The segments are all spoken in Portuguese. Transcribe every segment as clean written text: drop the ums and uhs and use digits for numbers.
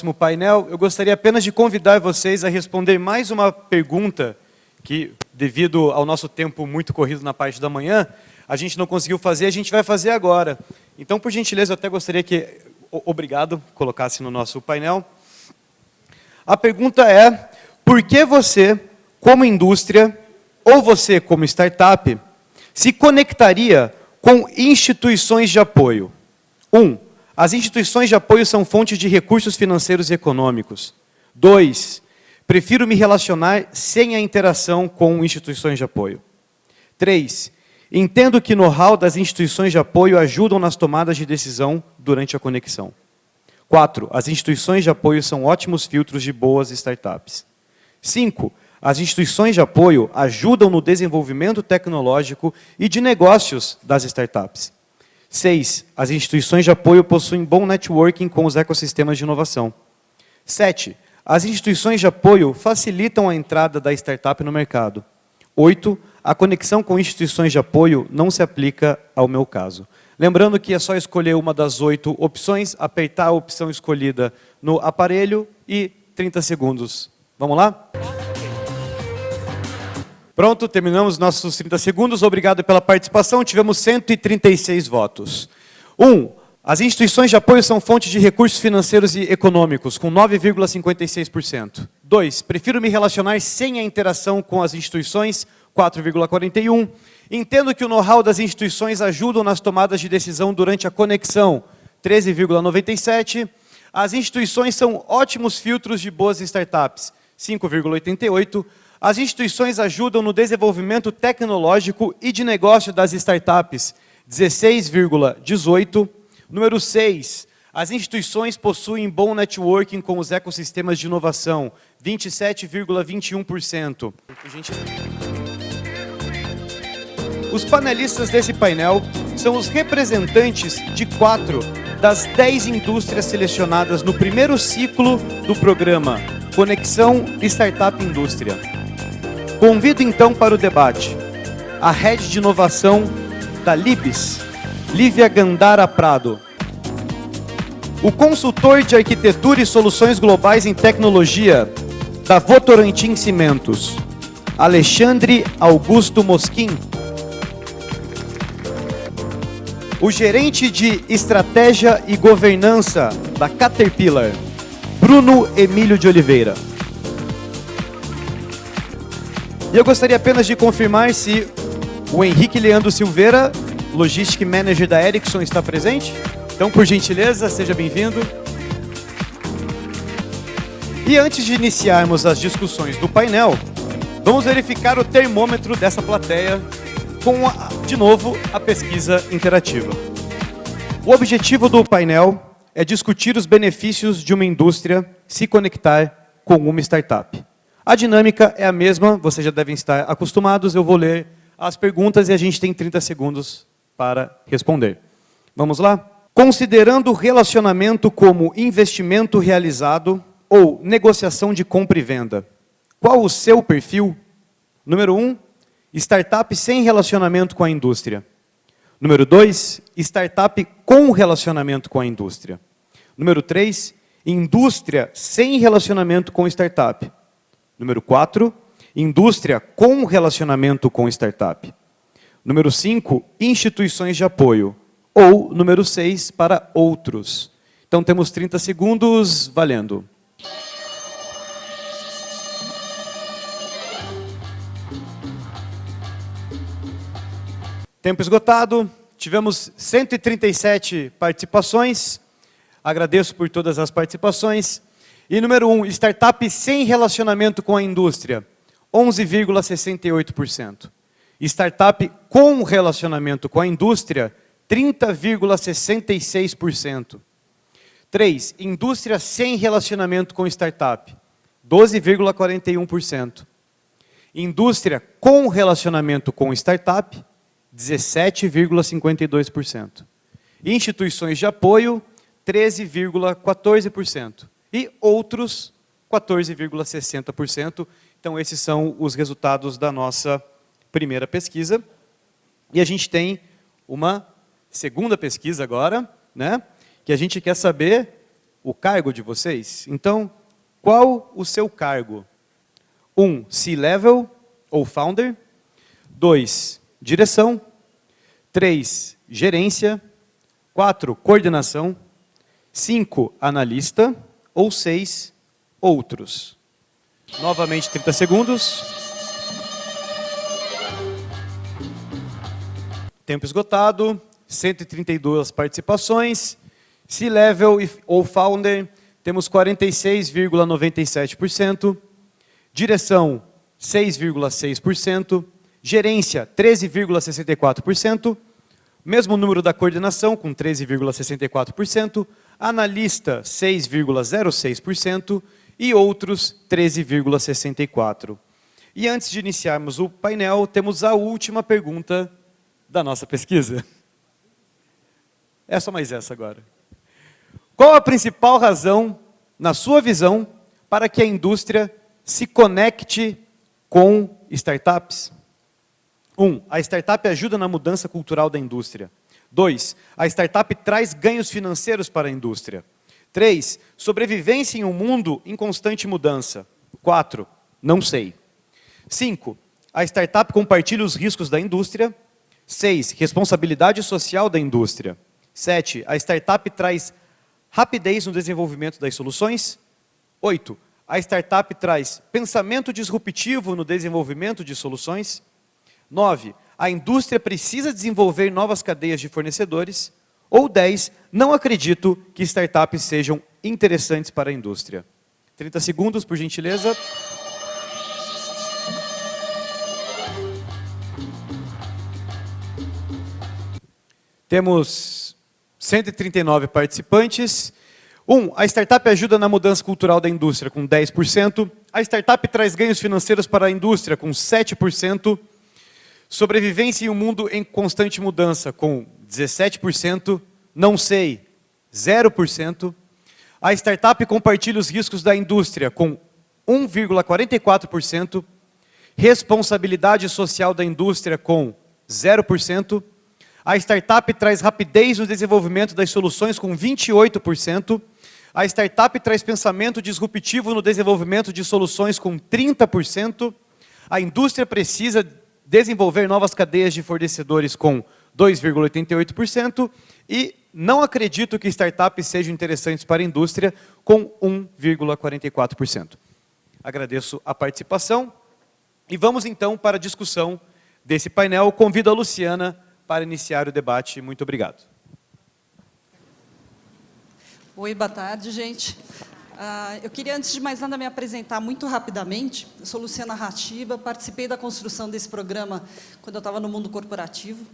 próximo painel, eu gostaria apenas de convidar vocês a responder mais uma pergunta que, devido ao nosso tempo muito corrido na parte da manhã, a gente não conseguiu fazer, a gente vai fazer agora. Então, por gentileza, eu até gostaria que, obrigado, colocasse no nosso painel. A pergunta é, por que você, como indústria, ou você, como startup, se conectaria com instituições de apoio? 1. As instituições de apoio são fontes de recursos financeiros e econômicos. 2. Prefiro me relacionar sem a interação com instituições de apoio. 3. Entendo que know-how das instituições de apoio ajudam nas tomadas de decisão durante a conexão. 4. As instituições de apoio são ótimos filtros de boas startups. 5. As instituições de apoio ajudam no desenvolvimento tecnológico e de negócios das startups. 6. As instituições de apoio possuem bom networking com os ecossistemas de inovação. 7. As instituições de apoio facilitam a entrada da startup no mercado. 8. A conexão com instituições de apoio não se aplica ao meu caso. Lembrando que é só escolher uma das 8 opções, apertar a opção escolhida no aparelho e 30 segundos. Vamos lá? Pronto, terminamos nossos 30 segundos. Obrigado pela participação. Tivemos 136 votos. 1. As instituições de apoio são fonte de recursos financeiros e econômicos, com 9,56%. 2. Prefiro me relacionar sem a interação com as instituições, 4,41%. Entendo que o know-how das instituições ajudam nas tomadas de decisão durante a conexão, 13,97%. As instituições são ótimos filtros de boas startups, 5,88%. As instituições ajudam no desenvolvimento tecnológico e de negócio das startups, 16,18%. Número 6. As instituições possuem bom networking com os ecossistemas de inovação, 27,21%. Os panelistas desse painel são os representantes de 4 das 10 indústrias selecionadas no primeiro ciclo do programa Conexão Startup Indústria. Convido então para o debate a Head de Inovação da Libes, Lívia Gandara Prado. O consultor de Arquitetura e Soluções Globais em Tecnologia da Votorantim Cimentos, Alexandre Augusto Mosquim. O gerente de Estratégia e Governança da Caterpillar, Bruno Emílio de Oliveira. E eu gostaria apenas de confirmar se o Henrique Leandro Silveira, Logistic Manager da Ericsson, está presente. Então, por gentileza, seja bem-vindo. E antes de iniciarmos as discussões do painel, vamos verificar o termômetro dessa plateia com, de novo, a pesquisa interativa. O objetivo do painel é discutir os benefícios de uma indústria se conectar com uma startup. A dinâmica é a mesma, vocês já devem estar acostumados, eu vou ler as perguntas e a gente tem 30 segundos para responder. Vamos lá? Considerando o relacionamento como investimento realizado ou negociação de compra e venda, qual o seu perfil? Número 1, startup sem relacionamento com a indústria. Número 2, startup com relacionamento com a indústria. Número 3, indústria sem relacionamento com startup. Número 4, indústria com relacionamento com startup. Número 5, instituições de apoio. Ou, número 6, para outros. Então, temos 30 segundos, valendo. Tempo esgotado. Tivemos 137 participações. Agradeço por todas as participações. E número 1, startup sem relacionamento com a indústria, 11,68%. Startup com relacionamento com a indústria, 30,66%. 3, indústria sem relacionamento com startup, 12,41%. Indústria com relacionamento com startup, 17,52%. Instituições de apoio, 13,14%. E outros, 14,60%. Então, esses são os resultados da nossa primeira pesquisa. E a gente tem uma segunda pesquisa agora, né? Que a gente quer saber o cargo de vocês? Então, qual o seu cargo? 1, C-Level ou Founder. 2, Direção. 3, Gerência. 4, Coordenação. 5, Analista. Ou 6, Outros. Novamente 30 segundos. Tempo esgotado. 132 participações. C-Level ou Founder, temos 46,97%. Direção, 6,6%. Gerência, 13,64%. Mesmo número da coordenação, com 13,64%. Analista, 6,06%. E outros, 13,64%. E antes de iniciarmos o painel, temos a última pergunta da nossa pesquisa. É só mais essa agora. Qual a principal razão, na sua visão, para que a indústria se conecte com startups? 1. A startup ajuda na mudança cultural da indústria. 2. A startup traz ganhos financeiros para a indústria. 3. Sobrevivência em um mundo em constante mudança. 4. Não sei. 5. A startup compartilha os riscos da indústria. 6. Responsabilidade social da indústria. 7. A startup traz rapidez no desenvolvimento das soluções. 8. A startup traz pensamento disruptivo no desenvolvimento de soluções. 9. A indústria precisa desenvolver novas cadeias de fornecedores. Ou 10. Não acredito que startups sejam interessantes para a indústria. 30 segundos, por gentileza. Temos 139 participantes. 1. A startup ajuda na mudança cultural da indústria, com 10%. A startup traz ganhos financeiros para a indústria, com 7%. Sobrevivência em um mundo em constante mudança, com 17%. Não sei, 0%. A startup compartilha os riscos da indústria, com 1,44%. Responsabilidade social da indústria, com 0%. A startup traz rapidez no desenvolvimento das soluções, com 28%. A startup traz pensamento disruptivo no desenvolvimento de soluções, com 30%. A indústria precisa desenvolver novas cadeias de fornecedores, com 2,88%. E não acredito que startups sejam interessantes para a indústria, com 1,44%. Agradeço a participação. E vamos então para a discussão desse painel. Convido a Luciana para iniciar o debate. Muito obrigado. Oi, boa tarde, gente. Eu queria, antes de mais nada, me apresentar muito rapidamente. Eu sou Luciana Ratiba, participei da construção desse programa quando eu estava no mundo corporativo.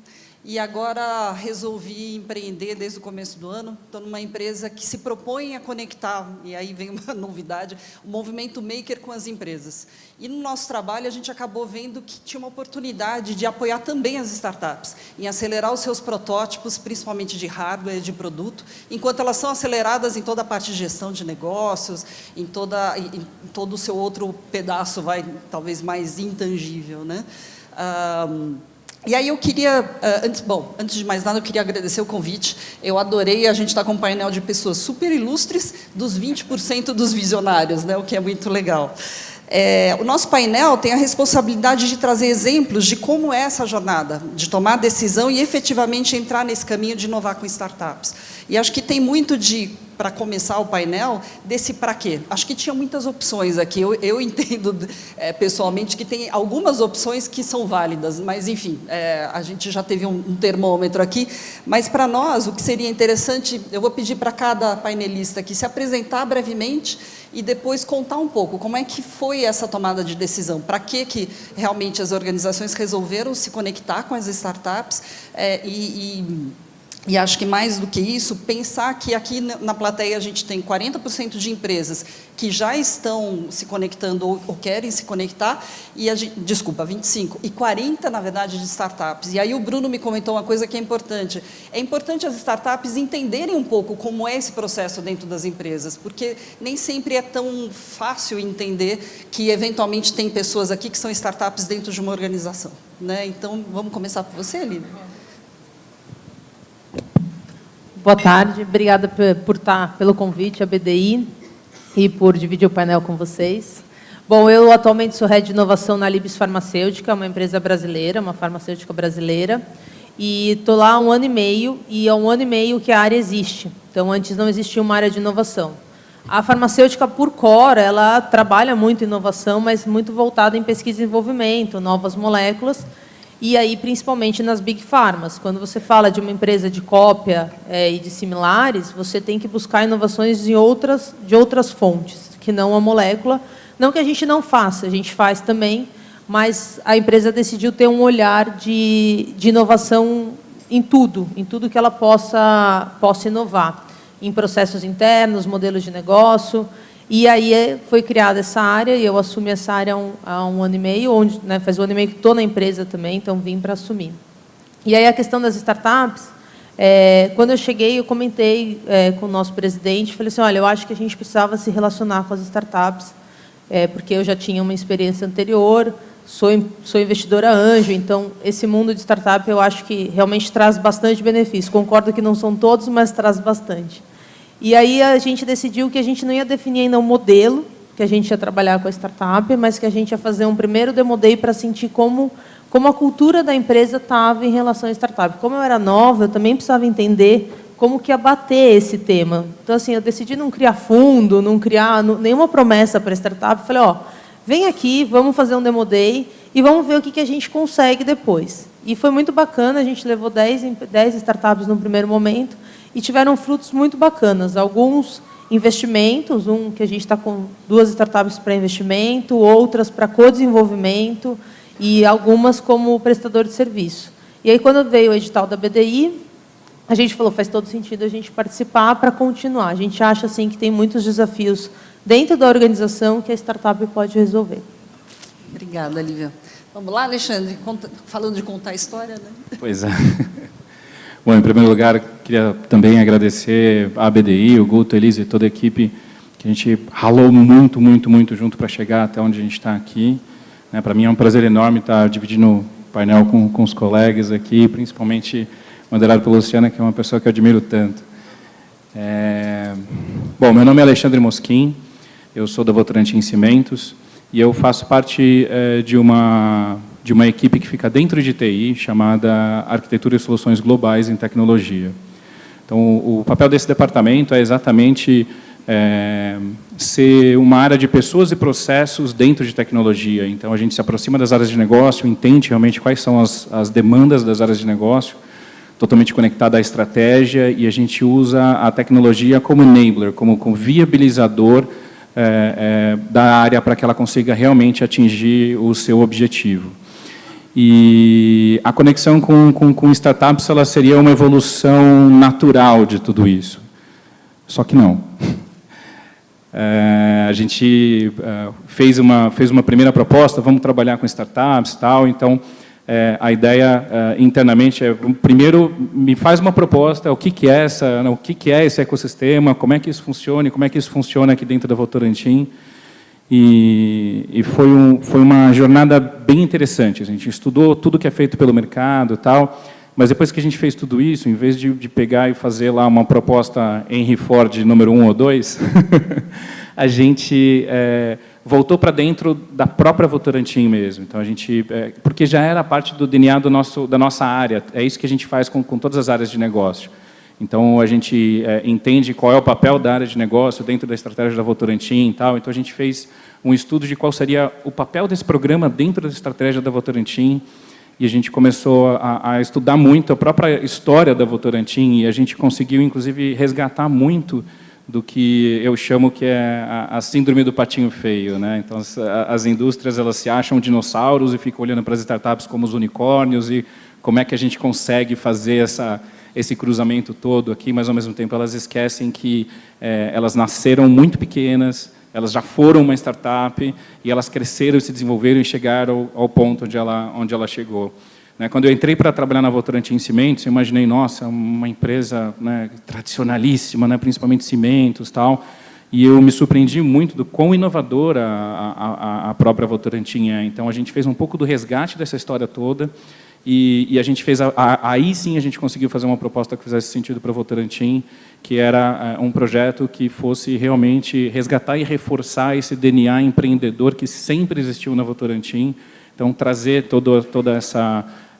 E agora resolvi empreender desde o começo do ano. Estou numa empresa que se propõe a conectar, e aí vem uma novidade, o movimento maker com as empresas. E no nosso trabalho a gente acabou vendo que tinha uma oportunidade de apoiar também as startups, em acelerar os seus protótipos, principalmente de hardware e de produto, enquanto elas são aceleradas em toda a parte de gestão de negócios, em todo o seu outro pedaço, talvez mais intangível, né? E aí eu queria, antes de mais nada, eu queria agradecer o convite. Eu adorei, a gente está com um painel de pessoas super ilustres, dos 20% dos visionários, né, o que é muito legal. O nosso painel tem a responsabilidade de trazer exemplos de como é essa jornada, de tomar decisão e efetivamente entrar nesse caminho de inovar com startups. E acho que tem muito para começar o painel, desse para quê. Acho que tinha muitas opções aqui. Eu entendo pessoalmente que tem algumas opções que são válidas, mas, enfim, a gente já teve um termômetro aqui. Mas, para nós, o que seria interessante, eu vou pedir para cada painelista aqui se apresentar brevemente e depois contar um pouco como é que foi essa tomada de decisão, para que realmente as organizações resolveram se conectar com as startups e acho que mais do que isso, pensar que aqui na plateia a gente tem 40% de empresas que já estão se conectando ou querem se conectar, e 25%, e 40%, na verdade, de startups. E aí o Bruno me comentou uma coisa que é importante. É importante as startups entenderem um pouco como é esse processo dentro das empresas, porque nem sempre é tão fácil entender que, eventualmente, tem pessoas aqui que são startups dentro de uma organização, né? Então, vamos começar por você, Aline? Boa tarde, obrigada pelo convite à BDI e por dividir o painel com vocês. Bom, eu atualmente sou Head de Inovação na Libes Farmacêutica, uma empresa brasileira, uma farmacêutica brasileira, e estou lá há 1 ano e meio, e há 1 ano e meio que a área existe. Então, antes não existia uma área de inovação. A farmacêutica, por core, ela trabalha muito em inovação, mas muito voltada em pesquisa e desenvolvimento, novas moléculas, e aí, principalmente nas Big Pharmas. Quando você fala de uma empresa de cópia e de similares, você tem que buscar inovações de outras fontes, que não a molécula. Não que a gente não faça, a gente faz também, mas a empresa decidiu ter um olhar de inovação em tudo que ela possa inovar, em processos internos, modelos de negócio. E aí foi criada essa área, e eu assumi essa área há 1 ano e meio, onde, né, faz 1 ano e meio que estou na empresa também, então vim para assumir. E aí a questão das startups, quando eu cheguei, eu comentei com o nosso presidente, falei assim, olha, eu acho que a gente precisava se relacionar com as startups, porque eu já tinha uma experiência anterior, sou investidora anjo, então esse mundo de startup eu acho que realmente traz bastante benefício. Concordo que não são todos, mas traz bastante. E aí a gente decidiu que a gente não ia definir ainda um modelo, que a gente ia trabalhar com a startup, mas que a gente ia fazer um primeiro demo day para sentir como a cultura da empresa estava em relação à startup. Como eu era nova, eu também precisava entender como que ia bater esse tema. Então, assim, eu decidi não criar fundo, não criar nenhuma promessa para a startup. Falei, ó, vem aqui, vamos fazer um demo day e vamos ver o que a gente consegue depois. E foi muito bacana, a gente levou 10 startups no primeiro momento, e tiveram frutos muito bacanas. Alguns investimentos, que a gente está com 2 startups para investimento, outras para co-desenvolvimento e algumas como prestador de serviço. E aí, quando veio o edital da BDI, a gente falou, faz todo sentido a gente participar para continuar. A gente acha assim, que tem muitos desafios dentro da organização que a startup pode resolver. Obrigada, Lívia. Vamos lá, Alexandre, falando de contar a história, né? Pois é. Bom, em primeiro lugar, queria também agradecer a BDI, o Guto, a Elisa e toda a equipe, que a gente ralou muito, muito, muito junto para chegar até onde a gente está aqui. Para mim é um prazer enorme estar dividindo o painel com os colegas aqui, principalmente moderado pela Luciana, que é uma pessoa que eu admiro tanto. Bom, meu nome é Alexandre Mosquim, eu sou da Votorantim Cimentos, e eu faço parte de uma equipe que fica dentro de TI, chamada Arquitetura e Soluções Globais em Tecnologia. Então, o papel desse departamento é exatamente ser uma área de pessoas e processos dentro de tecnologia. Então, a gente se aproxima das áreas de negócio, entende realmente quais são as demandas das áreas de negócio, totalmente conectada à estratégia, e a gente usa a tecnologia como enabler, como viabilizador da área para que ela consiga realmente atingir o seu objetivo. E a conexão com startups, ela seria uma evolução natural de tudo isso. Só que não. A gente fez uma primeira proposta, vamos trabalhar com startups e tal, então a ideia internamente é, primeiro, me faz uma proposta, o que é esse ecossistema, como é que isso funciona, e como é que isso funciona aqui dentro da Votorantim. E foi uma jornada bem interessante. A gente estudou tudo que é feito pelo mercado e tal, mas depois que a gente fez tudo isso, em vez de pegar e fazer lá uma proposta Henry Ford número 1 ou 2, a gente voltou para dentro da própria Votorantim mesmo. Então, a gente, porque já era parte do DNA da nossa área, é isso que a gente faz com todas as áreas de negócio. Então, a gente entende qual é o papel da área de negócio dentro da estratégia da Votorantim e tal. Então, a gente fez um estudo de qual seria o papel desse programa dentro da estratégia da Votorantim, e a gente começou a estudar muito a própria história da Votorantim, e a gente conseguiu, inclusive, resgatar muito do que eu chamo que é a síndrome do patinho feio, né? Então, as indústrias, elas se acham dinossauros e ficam olhando para as startups como os unicórnios, e como é que a gente consegue fazer esse cruzamento todo aqui, mas, ao mesmo tempo, elas esquecem que elas nasceram muito pequenas, elas já foram uma startup, e elas cresceram, se desenvolveram e chegaram ao ponto onde ela chegou. Quando eu entrei para trabalhar na Votorantim Cimentos, eu imaginei, nossa, uma empresa, né, tradicionalíssima, né, principalmente cimentos, tal, e eu me surpreendi muito do quão inovadora a própria Votorantim é. Então, a gente fez um pouco do resgate dessa história toda, e a gente fez, aí sim a gente conseguiu fazer uma proposta que fizesse sentido para a Votorantim, que era um projeto que fosse realmente resgatar e reforçar esse DNA empreendedor que sempre existiu na Votorantim. Então, trazer toda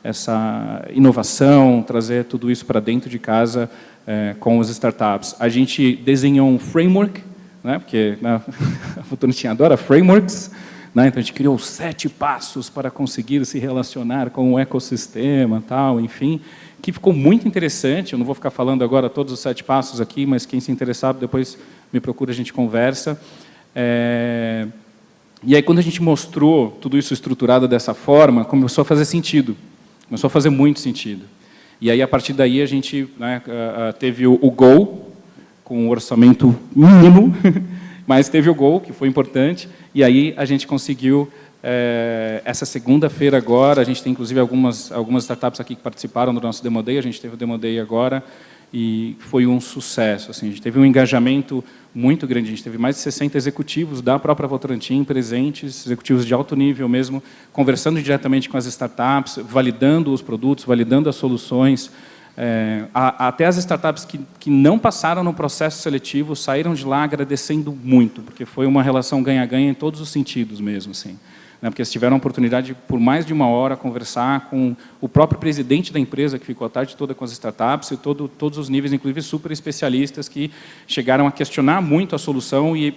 essa inovação, trazer tudo isso para dentro de casa com as startups. A gente desenhou um framework, né, porque a Votorantim adora frameworks, né, então a gente criou 7 passos para conseguir se relacionar com o ecossistema, tal, enfim, que ficou muito interessante. Eu não vou ficar falando agora todos os 7 passos aqui, mas quem se interessar, depois me procura, a gente conversa. E aí, quando a gente mostrou tudo isso estruturado dessa forma, começou a fazer sentido. Começou a fazer muito sentido. E aí, a partir daí, a gente, né, teve o Go, com um orçamento mínimo, mas teve o Go, que foi importante, e aí a gente conseguiu, essa segunda-feira agora, a gente tem inclusive algumas startups aqui que participaram do nosso Demo Day, a gente teve o Demo Day agora, e foi um sucesso. Assim, a gente teve um engajamento muito grande, a gente teve mais de 60 executivos da própria Votorantim presentes, executivos de alto nível mesmo, conversando diretamente com as startups, validando os produtos, validando as soluções. Até as startups que não passaram no processo seletivo saíram de lá agradecendo muito, porque foi uma relação ganha-ganha em todos os sentidos mesmo, assim. Né, porque eles tiveram a oportunidade, por mais de 1 hora, conversar com o próprio presidente da empresa, que ficou a tarde toda com as startups, e todos os níveis, inclusive super especialistas, que chegaram a questionar muito a solução, e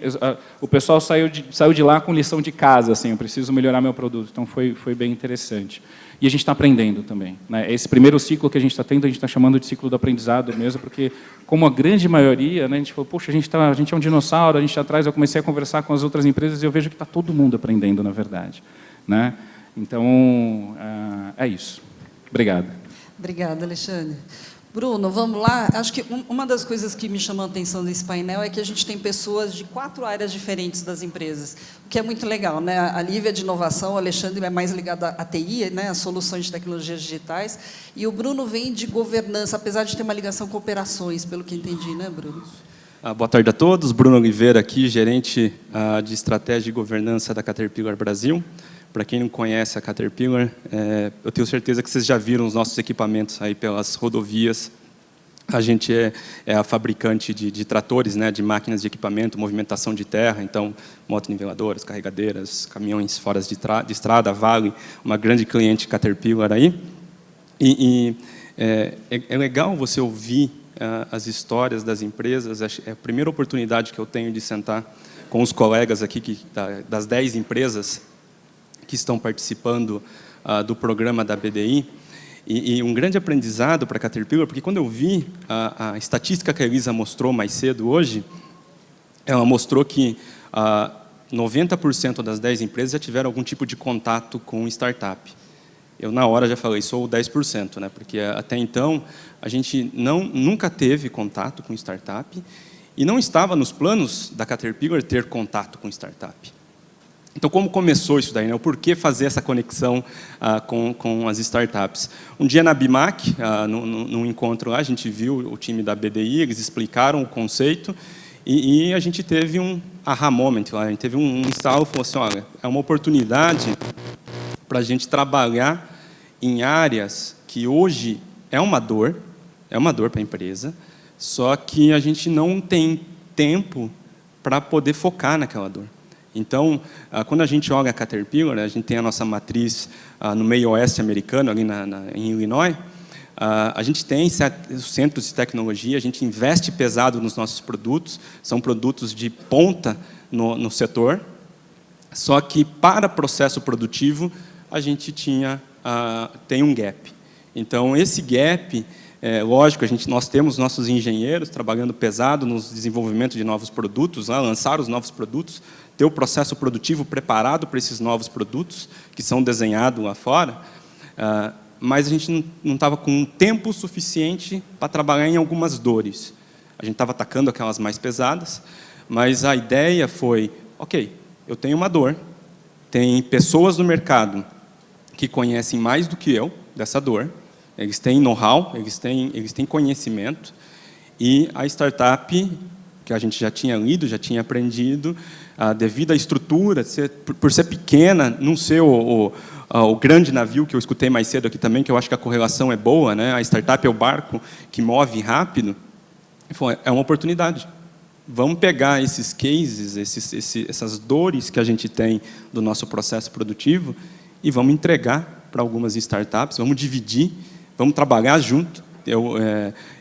o pessoal saiu de lá com lição de casa, assim, eu preciso melhorar meu produto. Então, foi bem interessante. E a gente está aprendendo também. Né? Esse primeiro ciclo que a gente está tendo, a gente está chamando de ciclo do aprendizado mesmo, porque, como a grande maioria, né, a gente falou, poxa, a gente é um dinossauro, a gente está atrás, eu comecei a conversar com as outras empresas e eu vejo que está todo mundo aprendendo, na verdade. Né? Então, é isso. Obrigado. Obrigada, Alexandre. Bruno, vamos lá. Acho que uma das coisas que me chamou a atenção desse painel é que a gente tem pessoas de 4 áreas diferentes das empresas, o que é muito legal, né? A Lívia é de inovação, o Alexandre é mais ligado à TI, né? As soluções de tecnologias digitais, e o Bruno vem de governança, apesar de ter uma ligação com operações, pelo que entendi, né, Bruno? Boa tarde a todos. Bruno Oliveira aqui, gerente de estratégia e governança da Caterpillar Brasil. Para quem não conhece a Caterpillar, eu tenho certeza que vocês já viram os nossos equipamentos aí pelas rodovias. A gente é a fabricante de tratores, né, de máquinas de equipamento, movimentação de terra, então motoniveladoras, carregadeiras, caminhões fora de estrada, Vale, uma grande cliente Caterpillar aí. É legal você ouvir as histórias das empresas. É a primeira oportunidade que eu tenho de sentar com os colegas aqui das 10 empresas que estão participando do programa da BDI, e um grande aprendizado para a Caterpillar, porque quando eu vi a estatística que a Elisa mostrou mais cedo hoje, ela mostrou que 90% das 10 empresas já tiveram algum tipo de contato com startup. Eu, na hora, já falei, sou o 10%, né? Porque até então a gente nunca teve contato com startup e não estava nos planos da Caterpillar ter contato com startup. Então, como começou isso daí? Né? O porquê fazer essa conexão com as startups? Um dia na BIMAC, num encontro lá, a gente viu o time da BDI, eles explicaram o conceito e a gente teve um aha moment lá, a gente teve um instalo, falou assim, olha, é uma oportunidade para a gente trabalhar em áreas que hoje é uma dor para a empresa, só que a gente não tem tempo para poder focar naquela dor. Então, quando a gente olha a Caterpillar, a gente tem a nossa matriz no meio oeste americano, ali em Illinois, a gente tem os centros de tecnologia, a gente investe pesado nos nossos produtos, são produtos de ponta no setor, só que para processo produtivo a gente tem um gap. Então, esse gap, lógico, nós temos nossos engenheiros trabalhando pesado no desenvolvimento de novos produtos, lançar os novos produtos, ter o processo produtivo preparado para esses novos produtos que são desenhados lá fora, mas a gente não estava com tempo suficiente para trabalhar em algumas dores. A gente estava atacando aquelas mais pesadas, mas a ideia foi, ok, eu tenho uma dor, tem pessoas no mercado que conhecem mais do que eu dessa dor, eles têm know-how, eles têm conhecimento, e a startup, que a gente já tinha lido, já tinha aprendido, devido à estrutura, por ser pequena, não ser o grande navio, que eu escutei mais cedo aqui também, que eu acho que a correlação é boa, né? A startup é o barco que move rápido. É uma oportunidade. Vamos pegar esses cases, essas dores que a gente tem do nosso processo produtivo e vamos entregar para algumas startups, vamos dividir, vamos trabalhar junto.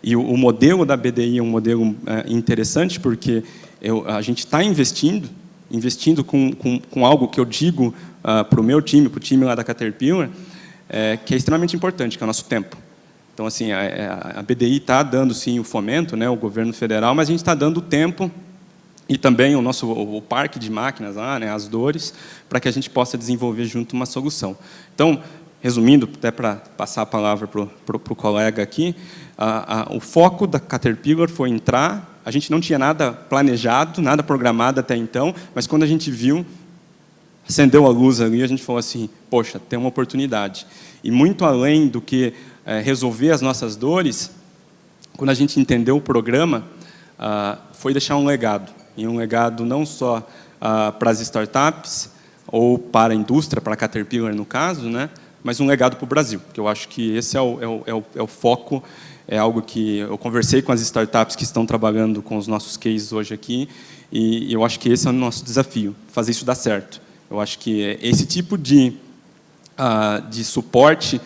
E o modelo da BDI é um modelo interessante, porque a gente está investindo com algo que eu digo para o meu time, para o time lá da Caterpillar, que é extremamente importante, que é o nosso tempo. Então, assim, a BDI está dando, sim, o fomento, né, o governo federal, mas a gente está dando o tempo e também o parque de máquinas lá, né, as dores, para que a gente possa desenvolver junto uma solução. Então, resumindo, até para passar a palavra para o colega aqui, o foco da Caterpillar foi entrar. A gente não tinha nada planejado, nada programado até então, mas quando a gente viu, acendeu a luz ali, a gente falou assim, poxa, tem uma oportunidade. E muito além do que resolver as nossas dores, quando a gente entendeu o programa, foi deixar um legado. E um legado não só para as startups, ou para a indústria, para a Caterpillar no caso, né, mas um legado para o Brasil, que eu acho que esse é o foco, é algo que eu conversei com as startups que estão trabalhando com os nossos cases hoje aqui, e eu acho que esse é o nosso desafio, fazer isso dar certo. Eu acho que é esse tipo de suporte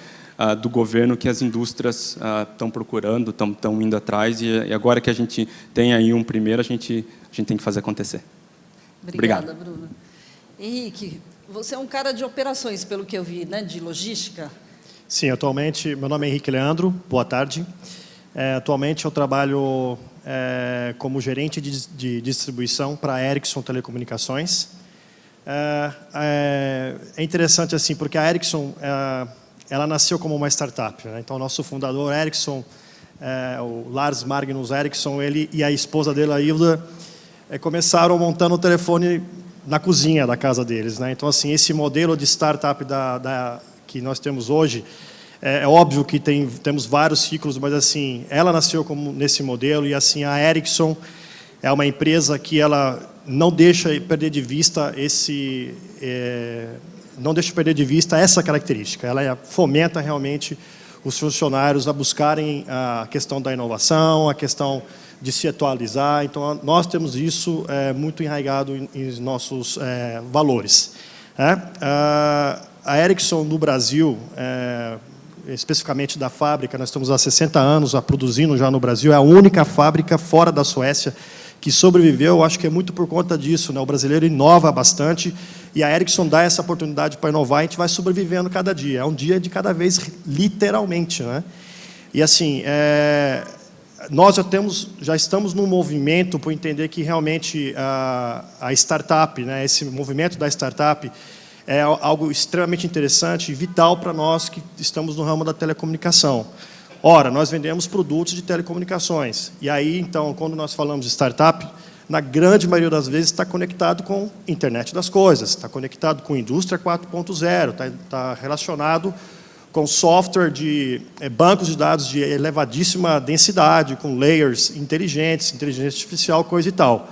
do governo que as indústrias estão procurando, estão indo atrás, e agora que a gente tem aí um primeiro, a gente tem que fazer acontecer. Obrigada, Obrigado. Bruno. Henrique, você é um cara de operações, pelo que eu vi, né, de logística? Sim, atualmente, meu nome é Henrique Leandro, boa tarde. Atualmente eu trabalho como gerente de distribuição para a Ericsson Telecomunicações. É interessante assim, porque a Ericsson ela nasceu como uma startup, né? Então, o nosso fundador, Ericsson, o Lars Magnus Ericsson, ele e a esposa dele, a Hilda, começaram montando o telefone na cozinha da casa deles, né? Então, assim, esse modelo de startup que nós temos hoje, é óbvio que temos vários ciclos, mas assim, ela nasceu nesse modelo, e assim, a Ericsson é uma empresa que ela não deixa perder de vista essa característica. Ela fomenta realmente os funcionários a buscarem a questão da inovação, a questão de se atualizar. Então, nós temos isso muito enraizado em nossos valores. A Ericsson, no Brasil, especificamente da fábrica, nós estamos há 60 anos produzindo já no Brasil, é a única fábrica fora da Suécia que sobreviveu. Acho que é muito por conta disso, né? O brasileiro inova bastante, e a Ericsson dá essa oportunidade para inovar, e a gente vai sobrevivendo cada dia. É um dia de cada vez, literalmente, né? E assim, nós já estamos num movimento por entender que realmente a startup, né, esse movimento da startup é algo extremamente interessante e vital para nós que estamos no ramo da telecomunicação. Ora, nós vendemos produtos de telecomunicações. E aí, então, quando nós falamos de startup, na grande maioria das vezes está conectado com a internet das coisas, está conectado com a indústria 4.0, está relacionado com software de bancos de dados de elevadíssima densidade, com layers inteligentes, inteligência artificial, coisa e tal.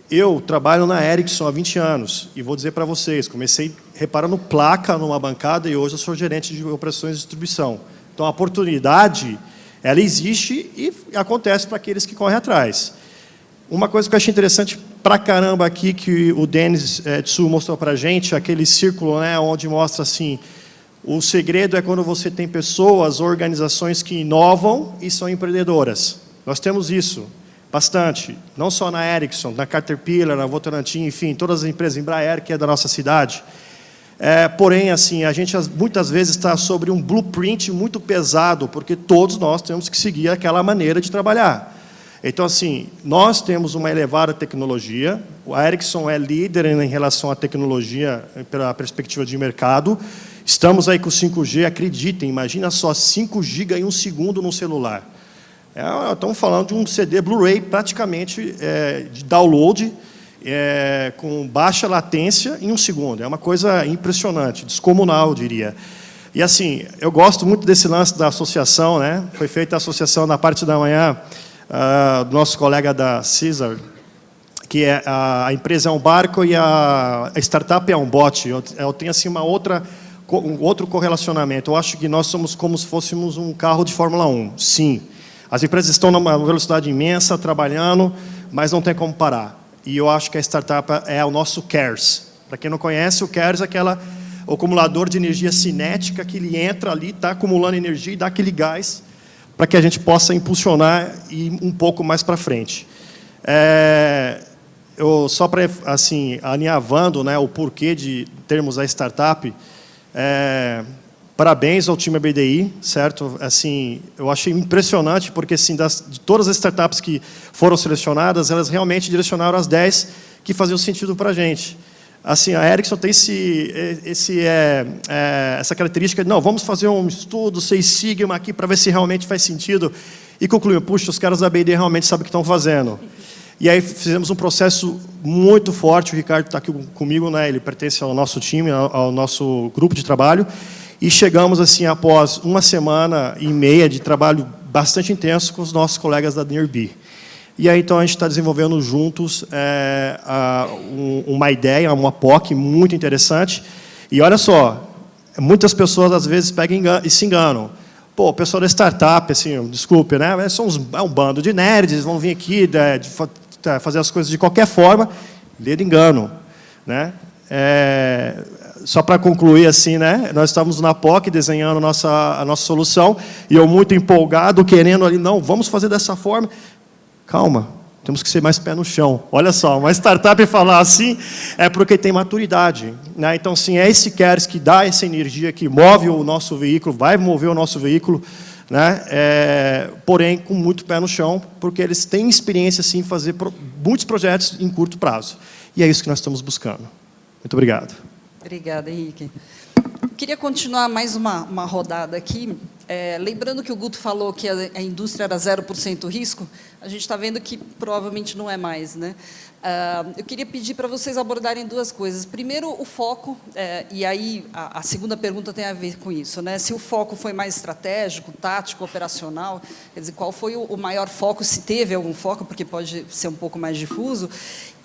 Eu trabalho na Ericsson há 20 anos, e vou dizer para vocês, comecei reparando placa numa bancada, e hoje eu sou gerente de operações de distribuição. Então, a oportunidade, ela existe e acontece para aqueles que correm atrás. Uma coisa que eu achei interessante pra caramba aqui, que o Denis Tsu mostrou para a gente, aquele círculo, né, onde mostra assim, o segredo é quando você tem pessoas, organizações que inovam e são empreendedoras. Nós temos isso bastante, não só na Ericsson, na Caterpillar, na Votorantim, enfim, todas as empresas, Embraer, que é da nossa cidade. Porém, assim, a gente muitas vezes está sobre um blueprint muito pesado, porque todos nós temos que seguir aquela maneira de trabalhar. Então, assim, nós temos uma elevada tecnologia, a Ericsson é líder em relação à tecnologia pela perspectiva de mercado, estamos aí com 5G, acreditem, imagina só, 5 GB em 1 segundo no celular. Estamos falando de um CD Blu-ray praticamente de download, com baixa latência em 1 segundo. É uma coisa impressionante, descomunal, eu diria. E assim, eu gosto muito desse lance da associação, né? Foi feita a associação na parte da manhã do nosso colega da Caesar, que a empresa é um barco e a startup é um bote. Eu tenho assim uma outra outro correlacionamento. Eu acho que nós somos como se fôssemos um carro de Fórmula 1. Sim, as empresas estão numa velocidade imensa, trabalhando, mas não tem como parar. E eu acho que a startup é o nosso CARES. Para quem não conhece, o CARES é o acumulador de energia cinética que ele entra ali, está acumulando energia e dá aquele gás para que a gente possa impulsionar e ir um pouco mais para frente. Só para, assim, alinhavando, né, o porquê de termos a startup, parabéns ao time BDI, certo? Assim, eu achei impressionante, porque assim, de todas as startups que foram selecionadas, elas realmente direcionaram as 10 que faziam sentido para a gente. Assim, a Ericsson tem essa característica de, não, vamos fazer um estudo, 6 Sigma aqui, para ver se realmente faz sentido. E concluímos, puxa, os caras da BD realmente sabem o que estão fazendo. E aí fizemos um processo muito forte, o Ricardo está aqui comigo, né? Ele pertence ao nosso time, ao nosso grupo de trabalho, e chegamos, assim, após 1 semana e meia de trabalho bastante intenso com os nossos colegas da Nearby. E aí, então, a gente está desenvolvendo juntos uma ideia, uma POC muito interessante. E olha só, muitas pessoas, às vezes, pegam e se enganam. Pô, o pessoal da startup, assim, desculpe, né? É um bando de nerds, vão vir aqui fazer as coisas de qualquer forma. Ledo engano, né? Só para concluir, assim, né? Nós estávamos na POC desenhando a nossa solução, e eu muito empolgado, querendo ali, não, vamos fazer dessa forma. Calma, temos que ser mais pé no chão. Olha só, uma startup falar assim é porque tem maturidade, né? Então, sim, é esse CARES que dá essa energia, que move o nosso veículo, vai mover o nosso veículo, né? Porém, com muito pé no chão, porque eles têm experiência, sim, em fazer muitos projetos em curto prazo. E é isso que nós estamos buscando. Muito obrigado. Obrigada, Henrique. Queria continuar mais uma rodada aqui. Lembrando que o Guto falou que a indústria era 0% risco, a gente está vendo que provavelmente não é mais, né? Eu queria pedir para vocês abordarem 2 coisas. Primeiro, o foco, e aí a segunda pergunta tem a ver com isso, né? Se o foco foi mais estratégico, tático, operacional, quer dizer, qual foi o maior foco, se teve algum foco, porque pode ser um pouco mais difuso,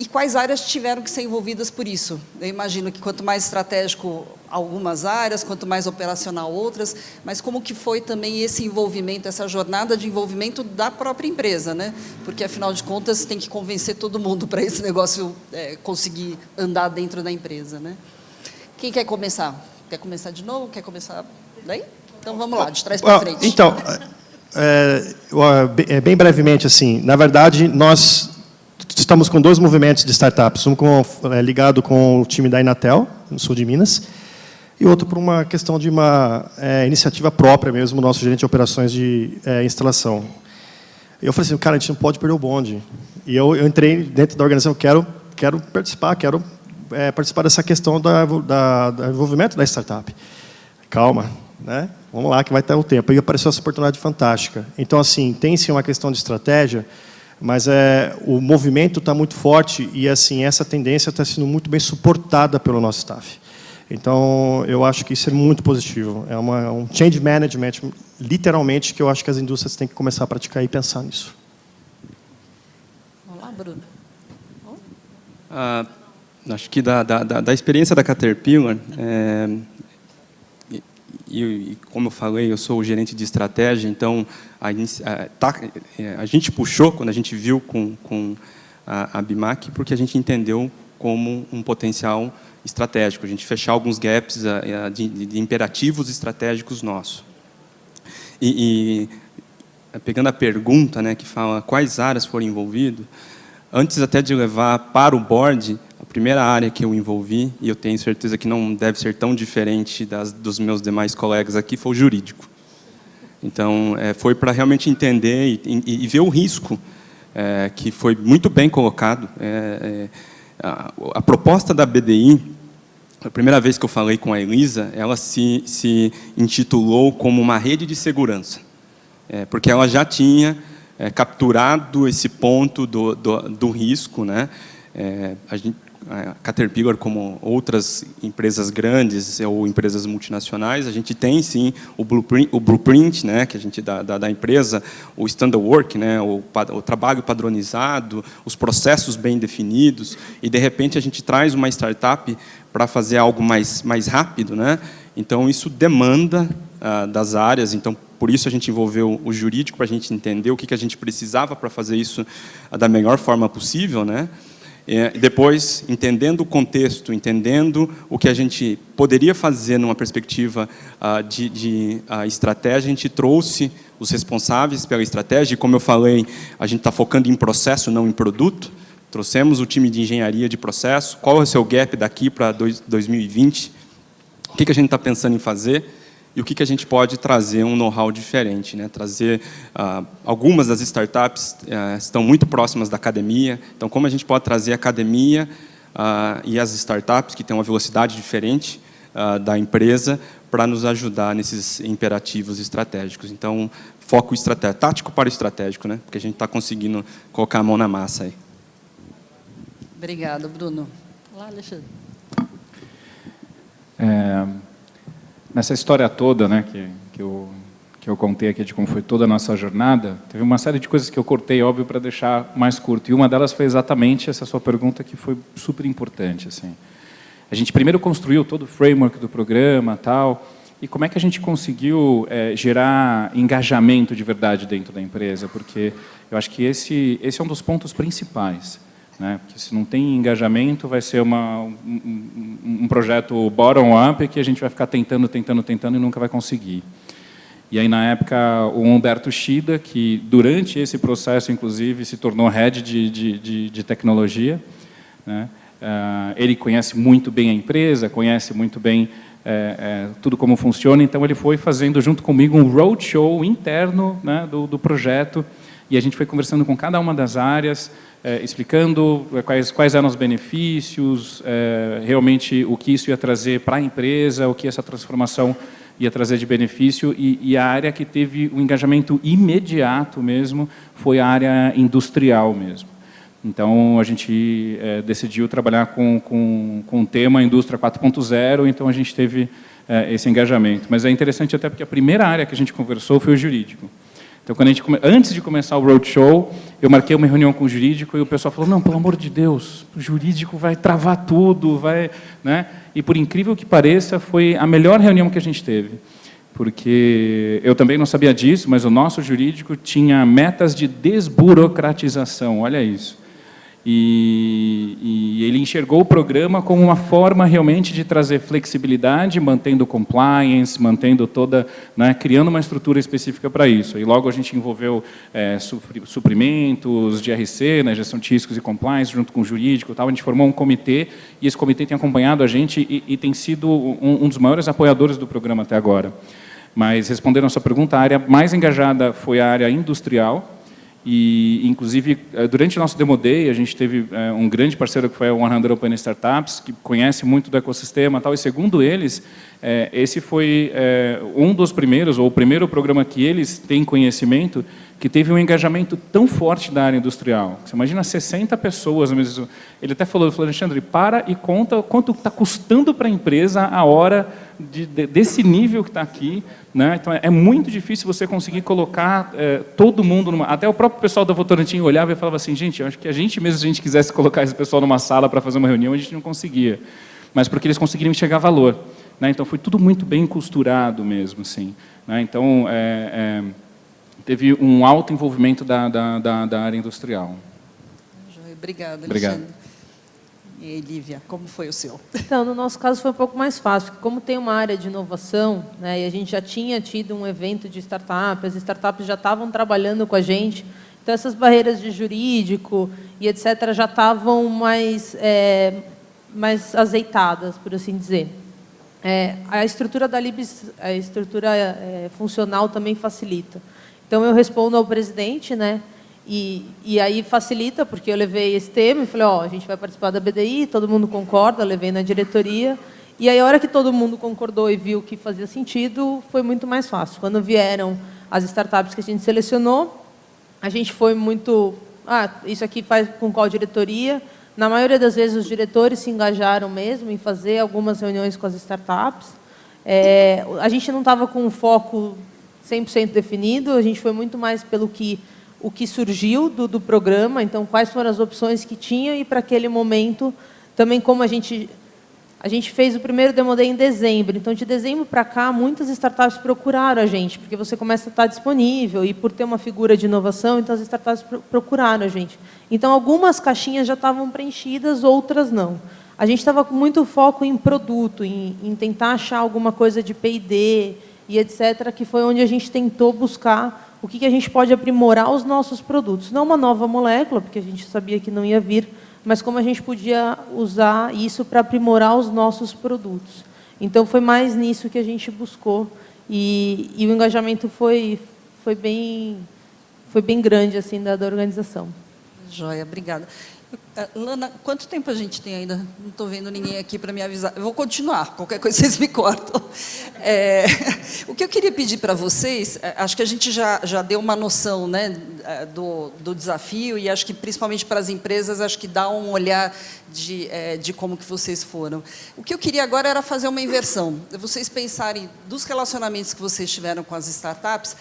e quais áreas tiveram que ser envolvidas por isso? Eu imagino que quanto mais estratégico algumas áreas, quanto mais operacional outras, mas como que foi também esse envolvimento, essa jornada de envolvimento da própria empresa, né? Porque, afinal de contas, tem que convencer todo mundo para esse negócio conseguir andar dentro da empresa, né? Quem quer começar? Quer começar de novo? Quer começar daí? Então, vamos lá, de trás para frente. Então, bem brevemente, assim, na verdade, nós estamos com 2 movimentos de startups, um ligado com o time da Inatel, no sul de Minas, e outro por uma questão de uma iniciativa própria mesmo, o nosso gerente de operações de instalação. Eu falei assim, cara, a gente não pode perder o bonde. E eu entrei dentro da organização, quero participar, participar dessa questão do envolvimento da startup. Calma, né? Vamos lá, que vai ter o tempo. E apareceu essa oportunidade fantástica. Então, assim, tem sim uma questão de estratégia, mas o movimento está muito forte e, assim, essa tendência está sendo muito bem suportada pelo nosso staff. Então, eu acho que isso é muito positivo. É um change management, literalmente, que eu acho que as indústrias têm que começar a praticar e pensar nisso. Vamos lá, Bruno. Acho que da experiência da Caterpillar, e como eu falei, eu sou o gerente de estratégia, então a gente puxou, quando a gente viu com a BIMAC, porque a gente entendeu como um potencial estratégico, a gente fechar alguns gaps de imperativos estratégicos nossos. E pegando a pergunta, né, que fala quais áreas foram envolvidas, antes até de levar para o board, a primeira área que eu envolvi, e eu tenho certeza que não deve ser tão diferente dos meus demais colegas aqui, foi o jurídico. Então, foi para realmente entender e ver o risco, que foi muito bem colocado. A proposta da BDI, a primeira vez que eu falei com a Elisa, ela se intitulou como uma rede de segurança, porque ela já tinha capturado esse ponto do risco, né? A Caterpillar, como outras empresas grandes ou empresas multinacionais, a gente tem sim o blueprint, né, que a gente da empresa, o standard work, né, o trabalho padronizado, os processos bem definidos, e de repente a gente traz uma startup para fazer algo mais rápido, né? Então, isso demanda das áreas, então, por isso a gente envolveu o jurídico, para a gente entender o que a gente precisava para fazer isso da melhor forma possível, né? Depois, entendendo o contexto, entendendo o que a gente poderia fazer numa perspectiva de estratégia, a gente trouxe os responsáveis pela estratégia, e como eu falei, a gente está focando em processo, não em produto. Trouxemos o time de engenharia de processo, qual é o seu gap daqui para 2020, o que a gente está pensando em fazer, e o que a gente pode trazer um know-how diferente, né? Trazer algumas das startups estão muito próximas da academia, então como a gente pode trazer a academia e as startups que têm uma velocidade diferente da empresa para nos ajudar nesses imperativos estratégicos. Então, foco estratégico, tático para o estratégico, né? Porque a gente está conseguindo colocar a mão na massa aí. Obrigada, Bruno. Olá, Alexandre. Nessa história toda, né, que eu contei aqui de como foi toda a nossa jornada, teve uma série de coisas que eu cortei, óbvio, para deixar mais curto. E uma delas foi exatamente essa sua pergunta, que foi super importante. Assim. A gente primeiro construiu todo o framework do programa, tal, e como é que a gente conseguiu gerar engajamento de verdade dentro da empresa? Porque eu acho que esse é um dos pontos principais. Né? Porque se não tem engajamento, vai ser um projeto bottom-up que a gente vai ficar tentando e nunca vai conseguir. E aí, na época, o Humberto Shida, que durante esse processo, inclusive, se tornou head de tecnologia, né? Ele conhece muito bem a empresa, conhece muito bem tudo como funciona, então ele foi fazendo junto comigo um roadshow interno, né, do projeto, e a gente foi conversando com cada uma das áreas, explicando quais eram os benefícios, realmente o que isso ia trazer para a empresa, o que essa transformação ia trazer de benefício, e a área que teve um engajamento imediato mesmo foi a área industrial mesmo. Então, a gente decidiu trabalhar com o tema Indústria 4.0, então a gente teve esse engajamento. Mas é interessante até porque a primeira área que a gente conversou foi o jurídico. Então, antes de começar o roadshow, eu marquei uma reunião com o jurídico e o pessoal falou, não, pelo amor de Deus, o jurídico vai travar tudo, vai... Né? E, por incrível que pareça, foi a melhor reunião que a gente teve. Porque eu também não sabia disso, mas o nosso jurídico tinha metas de desburocratização, olha isso. E ele enxergou o programa como uma forma realmente de trazer flexibilidade, mantendo compliance, mantendo toda, né, criando uma estrutura específica para isso. E logo a gente envolveu suprimentos, GRC, né, gestão de riscos e compliance, junto com o jurídico, tal. A gente formou um comitê e esse comitê tem acompanhado a gente e tem sido um dos maiores apoiadores do programa até agora. Mas respondendo a sua pergunta, a área mais engajada foi a área industrial. E, inclusive, durante o nosso Demo Day, a gente teve um grande parceiro que foi a 100 Open Startups, que conhece muito do ecossistema, tal, e segundo eles, esse foi um dos primeiros, ou o primeiro programa que eles têm conhecimento, que teve um engajamento tão forte da área industrial. Você imagina 60 pessoas, mesmo. Ele até falou, Alexandre, para e conta quanto está custando para a empresa a hora desse nível que está aqui, né? Então, é muito difícil você conseguir colocar todo mundo numa... Até o próprio pessoal da Votorantim olhava e falava assim, gente, eu acho que a gente mesmo, se a gente quisesse colocar esse pessoal numa sala para fazer uma reunião, a gente não conseguia. Mas porque eles conseguiriam enxergar valor, né? Então, foi tudo muito bem costurado mesmo, assim, né? Então, teve um alto envolvimento da área industrial. Obrigada, Obrigado. Alexandre. E aí, Lívia, como foi o seu? Então, no nosso caso foi um pouco mais fácil, porque como tem uma área de inovação, né, e a gente já tinha tido um evento de startup, as startups já estavam trabalhando com a gente, então essas barreiras de jurídico e etc. já estavam mais azeitadas, por assim dizer. A estrutura da Libs, a estrutura funcional também facilita. Então, eu respondo ao presidente, né? E aí facilita, porque eu levei esse tema e falei, a gente vai participar da BDI, todo mundo concorda, levei na diretoria. E aí, a hora que todo mundo concordou e viu que fazia sentido, foi muito mais fácil. Quando vieram as startups que a gente selecionou, a gente foi muito... isso aqui faz com qual diretoria? Na maioria das vezes, os diretores se engajaram mesmo em fazer algumas reuniões com as startups. A gente não estava com um foco 100% definido, a gente foi muito mais pelo o que surgiu do programa, então quais foram as opções que tinha e para aquele momento também como a gente A gente fez o primeiro Demo Day em dezembro, então de dezembro para cá, muitas startups procuraram a gente, porque você começa a estar disponível, e por ter uma figura de inovação, então as startups procuraram a gente. Então, algumas caixinhas já estavam preenchidas, outras não. A gente estava com muito foco em produto, em tentar achar alguma coisa de P&D e etc., que foi onde a gente tentou buscar o que a gente pode aprimorar os nossos produtos. Não uma nova molécula, porque a gente sabia que não ia vir, mas como a gente podia usar isso para aprimorar os nossos produtos. Então, foi mais nisso que a gente buscou, e o engajamento foi bem grande assim, da organização. Joia, obrigada. Lana, quanto tempo a gente tem ainda? Não estou vendo ninguém aqui para me avisar. Eu vou continuar, qualquer coisa vocês me cortam. O que eu queria pedir para vocês, acho que a gente já deu uma noção, né, do desafio, e acho que, principalmente para as empresas, acho que dá um olhar de como que vocês foram. O que eu queria agora era fazer uma inversão. Vocês pensarem dos relacionamentos que vocês tiveram com as startups,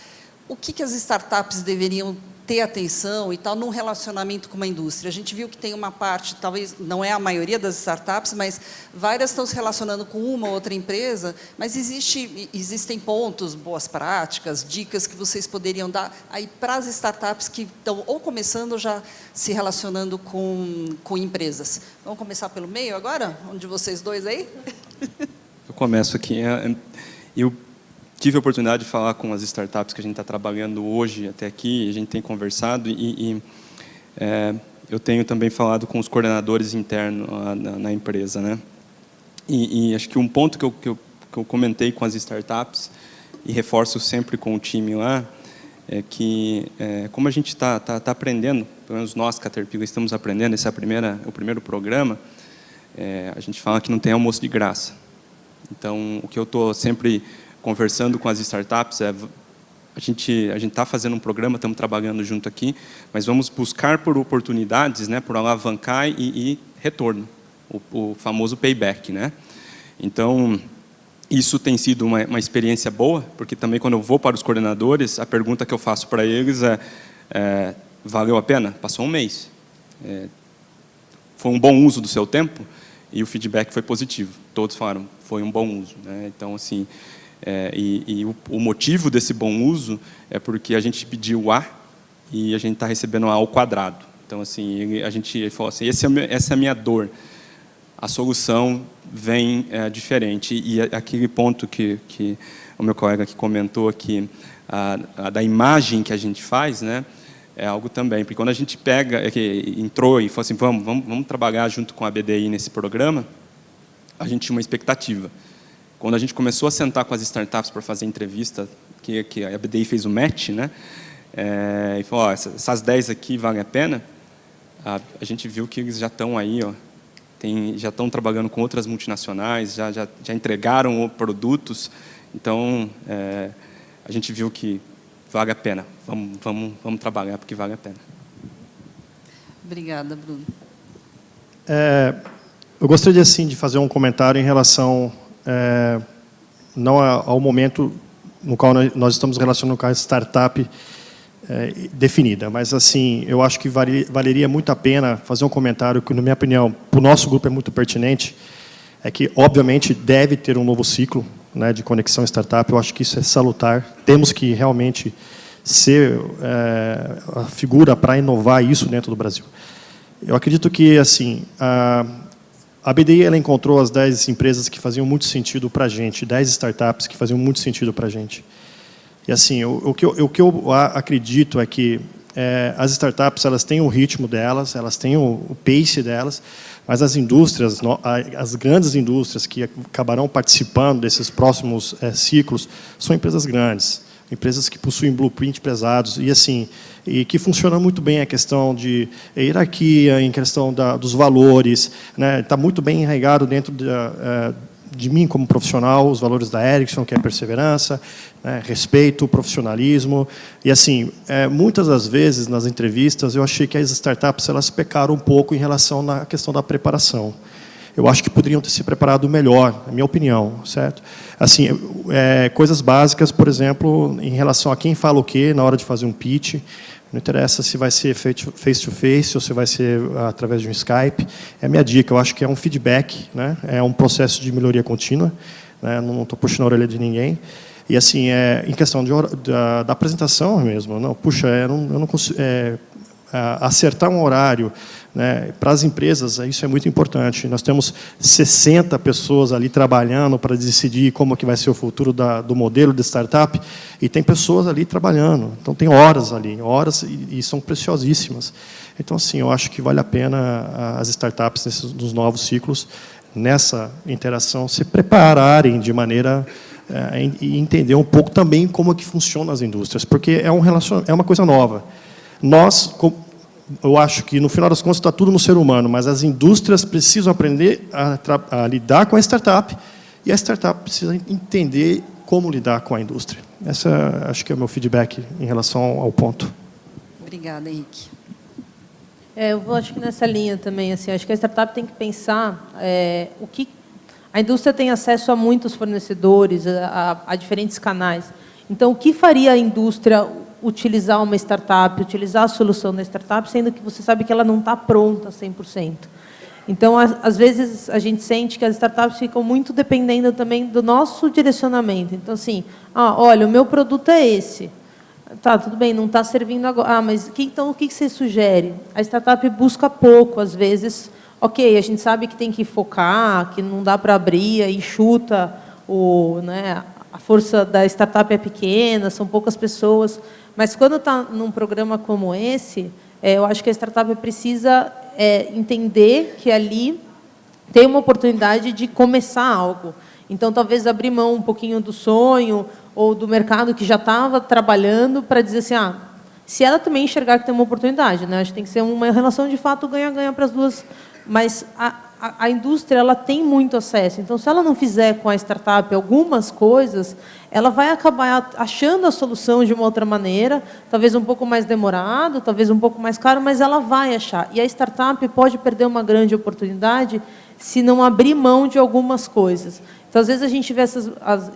o que as startups deveriam ter atenção e tal num relacionamento com uma indústria. A gente viu que tem uma parte, talvez não é a maioria das startups, mas várias estão se relacionando com uma ou outra empresa, mas existem pontos, boas práticas, dicas que vocês poderiam dar aí para as startups que estão ou começando ou já se relacionando com empresas. Vamos começar pelo meio agora? Um de vocês dois aí? Eu começo aqui. Eu tive a oportunidade de falar com as startups que a gente está trabalhando hoje até aqui, a gente tem conversado, eu tenho também falado com os coordenadores internos na empresa, né? E acho que um ponto que eu comentei com as startups, e reforço sempre com o time lá, é que, como a gente está aprendendo, pelo menos nós, Caterpillar, estamos aprendendo, esse é o primeiro programa, a gente fala que não tem almoço de graça. Então, o que eu estou sempre conversando com as startups, a gente está fazendo um programa, estamos trabalhando junto aqui, mas vamos buscar por oportunidades, né, por alavancar e retorno, o famoso payback, né? Então, isso tem sido uma experiência boa, porque também quando eu vou para os coordenadores, a pergunta que eu faço para eles valeu a pena? Passou um mês. Foi um bom uso do seu tempo? E o feedback foi positivo. Todos falaram, foi um bom uso, né? Então, assim, o motivo desse bom uso é porque a gente pediu A e a gente está recebendo A ao quadrado. Então, assim, ele falou assim, essa é a minha dor. A solução vem diferente. E aquele ponto que o meu colega aqui comentou aqui, da imagem que a gente faz, né, é algo também. Porque quando a gente entrou e falou assim, vamos trabalhar junto com a BDI nesse programa, a gente tinha uma expectativa. Quando a gente começou a sentar com as startups para fazer entrevista, que a BDI fez o match, né, e falou, essas 10 aqui valem a pena, a gente viu que eles já estão aí, já estão trabalhando com outras multinacionais, já entregaram produtos, então a gente viu que vale a pena, vamos trabalhar porque vale a pena. Obrigada, Bruno. Eu gostaria assim, de fazer um comentário em relação não ao momento no qual nós estamos relacionando com a startup definida, mas assim, eu acho que valeria muito a pena fazer um comentário que, na minha opinião, para o nosso grupo é muito pertinente, é que, obviamente, deve ter um novo ciclo, né, de conexão startup. Eu acho que isso é salutar. Temos que realmente ser a figura para inovar isso dentro do Brasil. Eu acredito que, assim, a BDI ela encontrou as 10 empresas que faziam muito sentido para a gente, 10 startups que faziam muito sentido para a gente. E assim, o que eu acredito é que as startups elas têm o ritmo delas, elas têm o pace delas, mas as indústrias, as grandes indústrias que acabarão participando desses próximos ciclos, são empresas grandes, empresas que possuem blueprint pesados e assim, e que funciona muito bem a questão de hierarquia, em questão dos valores, né? Está muito bem enraizado dentro de mim como profissional, os valores da Ericsson, que é perseverança, né, respeito, profissionalismo. E assim, muitas das vezes nas entrevistas eu achei que as startups elas pecaram um pouco em relação à questão da preparação. eu acho que poderiam ter se preparado melhor, na minha opinião, certo? Assim, coisas básicas, por exemplo, em relação a quem fala o quê na hora de fazer um pitch. Não interessa se vai ser face-to-face ou se vai ser através de um Skype. É a minha dica, eu acho que é um feedback, né? É um processo de melhoria contínua, né? Não estou puxando a orelha de ninguém. E, assim, em questão da apresentação mesmo, não, puxa, eu não consigo... acertar um horário, né, para as empresas, isso é muito importante. Nós temos 60 pessoas ali trabalhando para decidir como que vai ser o futuro do modelo de startup, e tem pessoas ali trabalhando. Então, tem horas ali, horas, e são preciosíssimas. Então, assim, eu acho que vale a pena as startups dos novos ciclos, nessa interação, se prepararem de maneira... e entender um pouco também como é que funcionam as indústrias, porque é uma coisa nova. Eu acho que, no final das contas, está tudo no ser humano, mas as indústrias precisam aprender a lidar com a startup, e a startup precisa entender como lidar com a indústria. Essa, acho que é o meu feedback em relação ao ponto. Obrigada, Henrique. Eu acho que nessa linha também, assim, acho que a startup tem que pensar o que a indústria tem acesso a muitos fornecedores, a diferentes canais. Então, o que faria a indústria utilizar uma startup, utilizar a solução da startup, sendo que você sabe que ela não está pronta 100%. Então, às vezes, a gente sente que as startups ficam muito dependendo também do nosso direcionamento. Então, assim, olha, o meu produto é esse. Tá, tudo bem, não está servindo agora. Mas então o que você sugere? A startup busca pouco, às vezes. Ok, a gente sabe que tem que focar, que não dá para abrir, e chuta, a força da startup é pequena, são poucas pessoas. Mas, quando está num programa como esse, eu acho que a startup precisa entender que ali tem uma oportunidade de começar algo. Então, talvez abrir mão um pouquinho do sonho ou do mercado que já estava trabalhando para dizer assim, se ela também enxergar que tem uma oportunidade, né? Acho que tem que ser uma relação de fato ganha-ganha para as duas. Mas a indústria ela tem muito acesso. Então, se ela não fizer com a startup algumas coisas, ela vai acabar achando a solução de uma outra maneira, talvez um pouco mais demorado, talvez um pouco mais caro, mas ela vai achar. E a startup pode perder uma grande oportunidade se não abrir mão de algumas coisas. Então, às vezes, a gente vê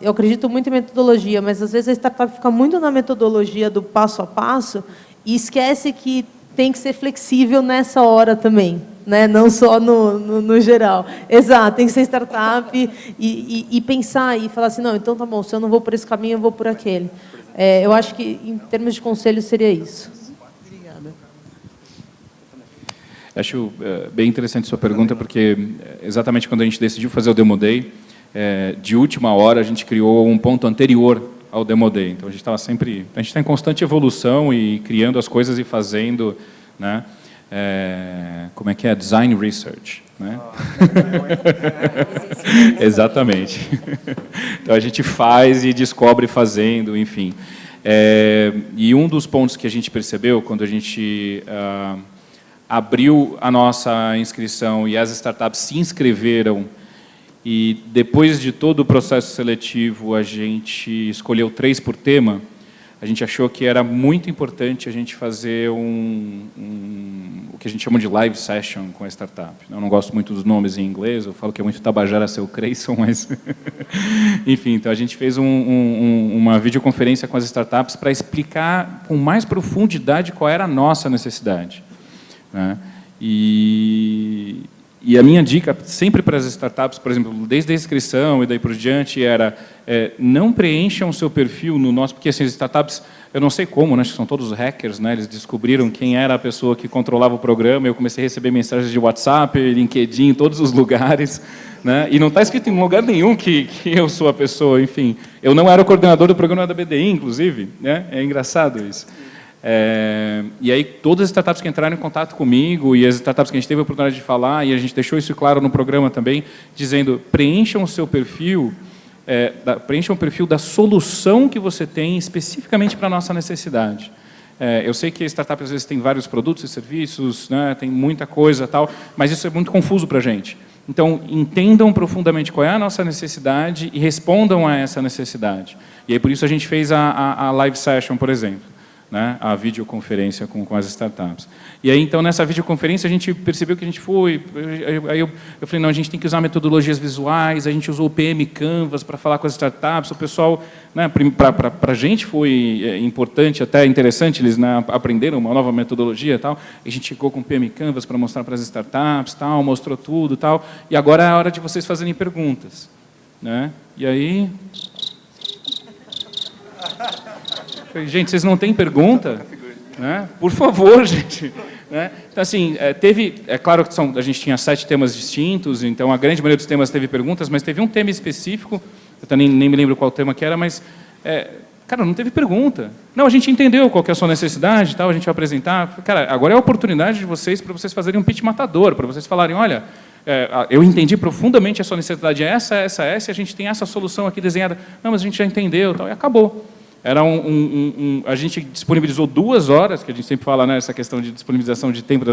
eu acredito muito em metodologia, mas, às vezes, a startup fica muito na metodologia do passo a passo e esquece que tem que ser flexível nessa hora também. Né? Não só no geral. Exato, tem que ser startup e pensar e falar assim, não, então tá bom, se eu não vou por esse caminho, eu vou por aquele. Eu acho que, em termos de conselho, seria isso. Obrigada. Acho bem interessante a sua pergunta, porque exatamente quando a gente decidiu fazer o Demo Day, de última hora a gente criou um ponto anterior ao Demo Day. Então a gente estava sempre... A gente está em constante evolução e criando as coisas e fazendo... Né? Como é que é? Design Research. Né? Exatamente. Então, a gente faz e descobre fazendo, enfim. E um dos pontos que a gente percebeu, quando a gente abriu a nossa inscrição e as startups se inscreveram, e depois de todo o processo seletivo, a gente escolheu 3 por tema, a gente achou que era muito importante a gente fazer o que a gente chama de live session com a startup. Eu não gosto muito dos nomes em inglês, eu falo que é muito Tabajara seu Creyson, mas... Enfim, então a gente fez uma videoconferência com as startups para explicar com mais profundidade qual era a nossa necessidade. Né? E a minha dica sempre para as startups, por exemplo, desde a inscrição e daí por diante, era não preencham o seu perfil no nosso... Porque assim, as startups, eu não sei como, né, acho que são todos hackers, né, eles descobriram quem era a pessoa que controlava o programa, eu comecei a receber mensagens de WhatsApp, LinkedIn, em todos os lugares, né, e não está escrito em lugar nenhum que eu sou a pessoa, enfim. Eu não era o coordenador do programa da BDI, inclusive, né, é engraçado isso. E aí todas as startups que entraram em contato comigo e as startups que a gente teve a oportunidade de falar, e a gente deixou isso claro no programa também, dizendo, preencham o seu perfil, preencham o perfil da solução que você tem especificamente para a nossa necessidade. Eu sei que a startup às vezes tem vários produtos e serviços, né, tem muita coisa tal, mas isso é muito confuso para a gente. Então, entendam profundamente qual é a nossa necessidade e respondam a essa necessidade. E aí, por isso, a gente fez a live session, por exemplo. né, a videoconferência com as startups. E aí, então, nessa videoconferência, a gente percebeu que a gente foi... Aí eu falei, não, a gente tem que usar metodologias visuais, a gente usou o PM Canvas para falar com as startups, o pessoal, né, para a gente foi importante, até interessante, eles, né, aprenderam uma nova metodologia e tal, a gente chegou com o PM Canvas para mostrar para as startups, tal, mostrou tudo, tal, e agora é a hora de vocês fazerem perguntas. Né? E aí... Gente, vocês não têm pergunta? Né? Por favor, gente. Né? Então, assim, é claro que a gente tinha 7 temas distintos, então a grande maioria dos temas teve perguntas, mas teve um tema específico, eu também nem me lembro qual tema que era, mas, cara, não teve pergunta. Não, a gente entendeu qual que é a sua necessidade, tal, a gente vai apresentar. Cara, agora é a oportunidade de vocês, para vocês fazerem um pitch matador, para vocês falarem, olha, eu entendi profundamente a sua necessidade, essa, e a gente tem essa solução aqui desenhada. Não, mas a gente já entendeu, tal, e acabou. Era a gente disponibilizou 2 horas, que a gente sempre fala, né, essa questão de disponibilização de tempo,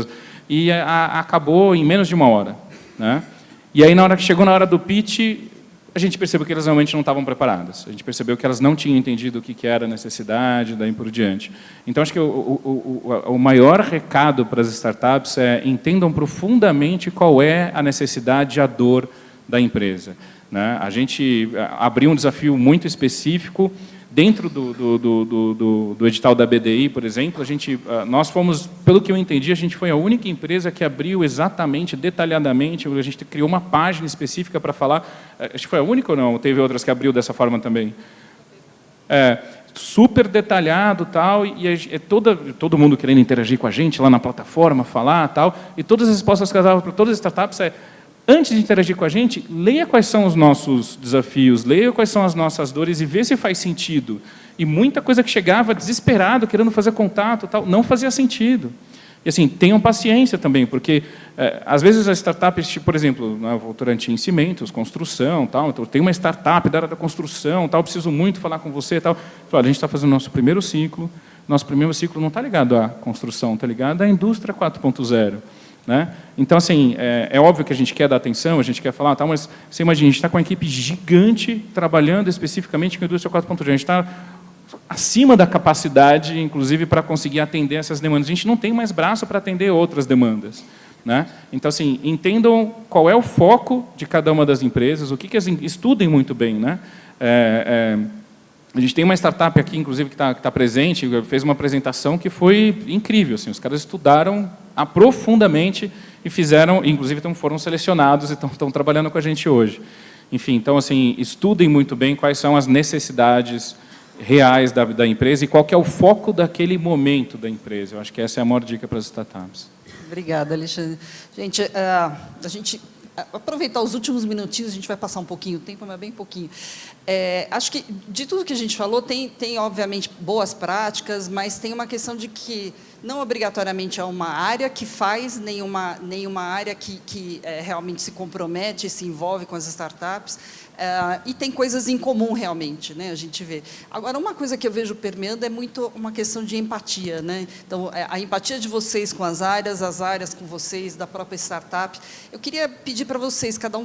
e acabou em menos de 1 hora. Né? E aí, na hora que chegou na hora do pitch, a gente percebeu que elas realmente não estavam preparadas. A gente percebeu que elas não tinham entendido o que era a necessidade, daí por diante. Então, acho que o maior recado para as startups é entendam profundamente qual é a necessidade, a dor da empresa. Né? A gente abriu um desafio muito específico. Dentro do edital da BDI, por exemplo, nós fomos, pelo que eu entendi, a gente foi a única empresa que abriu exatamente, detalhadamente, a gente criou uma página específica para falar, acho que foi a única ou não? Teve outras que abriu dessa forma também? Super detalhado, tal, e todo mundo querendo interagir com a gente lá na plataforma, falar, tal, e todas as respostas que eu dava para todas as startups antes de interagir com a gente, leia quais são os nossos desafios, leia quais são as nossas dores e vê se faz sentido. E muita coisa que chegava desesperado, querendo fazer contato, tal, não fazia sentido. E assim, tenham paciência também, porque às vezes as startups, por exemplo, na Votorantim Cimentos, construção, tal, então, tem uma startup da área da construção, tal, preciso muito falar com você, tal. A gente está fazendo nosso primeiro ciclo não está ligado à construção, está ligado à indústria 4.0. Né? Então, assim, é óbvio que a gente quer dar atenção, a gente quer falar, tal, mas você imagina, a gente está com uma equipe gigante trabalhando especificamente com a indústria 4.0. A gente está acima da capacidade, inclusive, para conseguir atender essas demandas. A gente não tem mais braço para atender outras demandas. Né? Então, assim, entendam qual é o foco de cada uma das empresas, o que estudem muito bem. Né? A gente tem uma startup aqui, inclusive, que está presente, fez uma apresentação que foi incrível. Assim, os caras estudaram profundamente e fizeram, inclusive foram selecionados e estão trabalhando com a gente hoje. Enfim, então, assim, estudem muito bem quais são as necessidades reais da empresa e qual que é o foco daquele momento da empresa. Eu acho que essa é a maior dica para as startups. Obrigada, Alexandre. Gente, a gente aproveitar os últimos minutinhos, a gente vai passar um pouquinho o tempo, mas bem pouquinho. Acho que, de tudo que a gente falou, tem, obviamente, boas práticas, mas tem uma questão de que não obrigatoriamente é uma área que faz, nem uma área que realmente se compromete, se envolve com as startups, e tem coisas em comum, realmente, né, a gente vê. Agora, uma coisa que eu vejo permeando é muito uma questão de empatia. Né? Então, a empatia de vocês com as áreas com vocês, da própria startup. Eu queria pedir para vocês, cada um